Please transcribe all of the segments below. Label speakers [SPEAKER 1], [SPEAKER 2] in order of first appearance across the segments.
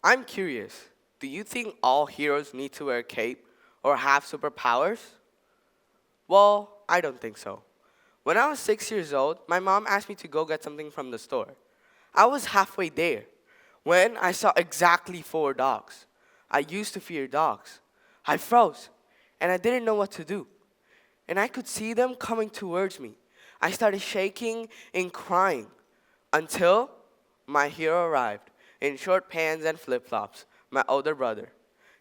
[SPEAKER 1] I'm curious, do you think all heroes need to wear a cape or have superpowers? Well, I don't think so. When I was 6 years old, my mom asked me to go get something from the store. I was halfway there when I saw exactly 4 dogs. I used to fear dogs. I froze, and I didn't know what to do. And I could see them coming towards me. I started shaking and crying until my hero arrived in short pants and flip-flops, my older brother.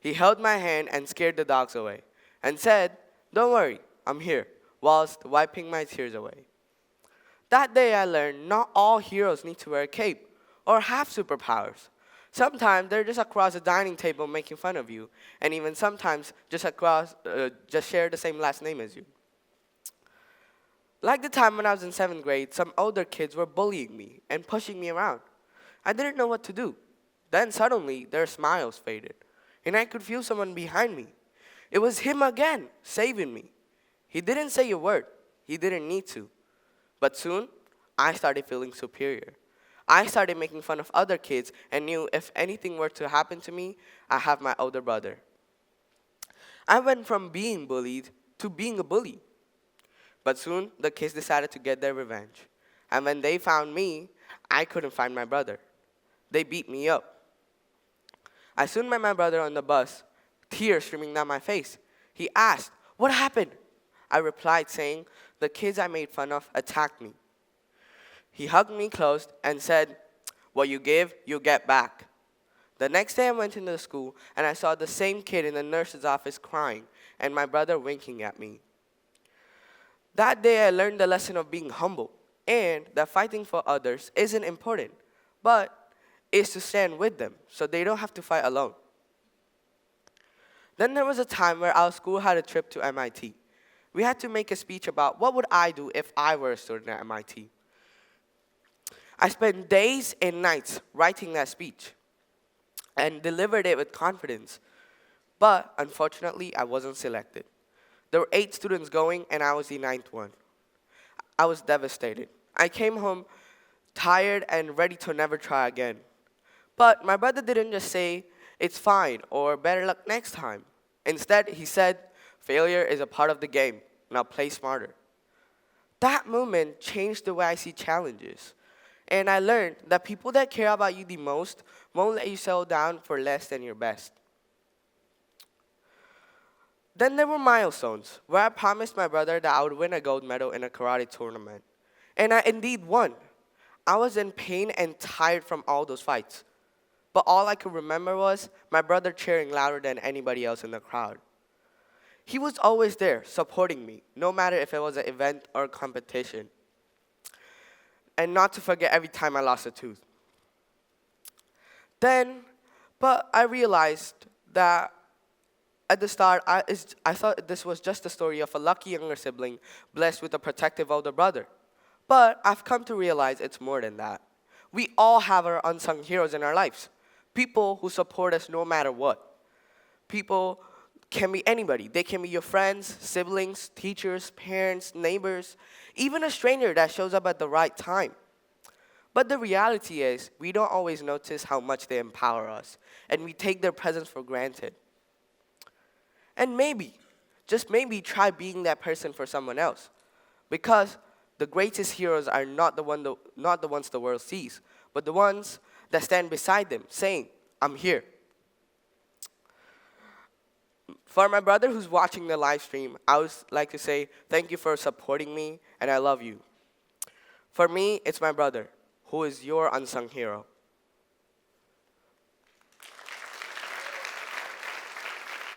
[SPEAKER 1] He held my hand and scared the dogs away and said, "Don't worry, I'm here," whilst wiping my tears away. That day I learned not all heroes need to wear a cape or have superpowers. Sometimes they're just across the dining table making fun of you, and even sometimes just share the same last name as you. Like the time when I was in 7th grade, some older kids were bullying me and pushing me around. I didn't know what to do. Then suddenly, their smiles faded, and I could feel someone behind me. It was him again, saving me. He didn't say a word. He didn't need to. But soon, I started feeling superior. I started making fun of other kids and knew if anything were to happen to me, I have my older brother. I went from being bullied to being a bully. But soon, the kids decided to get their revenge. And when they found me, I couldn't find my brother. They beat me up. I soon met my brother on the bus, tears streaming down my face. He asked, "What happened?" I replied saying, "The kids I made fun of attacked me." He hugged me close and said, "What you give, you get back." The next day I went into the school and I saw the same kid in the nurse's office crying and my brother winking at me. That day I learned the lesson of being humble and that fighting for others isn't important, but is to stand with them so they don't have to fight alone. Then there was a time where our school had a trip to MIT. We had to make a speech about what would I do if I were a student at MIT. I spent days and nights writing that speech and delivered it with confidence, but unfortunately I wasn't selected. There were 8 students going, and I was the 9th one. I was devastated. I came home tired and ready to never try again. But my brother didn't just say, "It's fine," or "Better luck next time." Instead, he said, "Failure is a part of the game. Now play smarter." That moment changed the way I see challenges. And I learned that people that care about you the most won't let you settle down for less than your best. Then there were milestones, where I promised my brother that I would win a gold medal in a karate tournament. And I indeed won. I was in pain and tired from all those fights. But all I could remember was my brother cheering louder than anybody else in the crowd. He was always there, supporting me, no matter if it was an event or a competition. And not to forget every time I lost a tooth. But I realized that at the start, I thought this was just the story of a lucky younger sibling blessed with a protective older brother. But I've come to realize it's more than that. We all have our unsung heroes in our lives. People who support us no matter what. People can be anybody. They can be your friends, siblings, teachers, parents, neighbors, even a stranger that shows up at the right time. But the reality is, we don't always notice how much they empower us, and we take their presence for granted. And maybe, just maybe, try being that person for someone else. Because the greatest heroes are not the ones the world sees, but the ones that stand beside them, saying, "I'm here." For my brother who's watching the live stream, I would like to say thank you for supporting me, and I love you. For me, it's my brother, who is your unsung hero.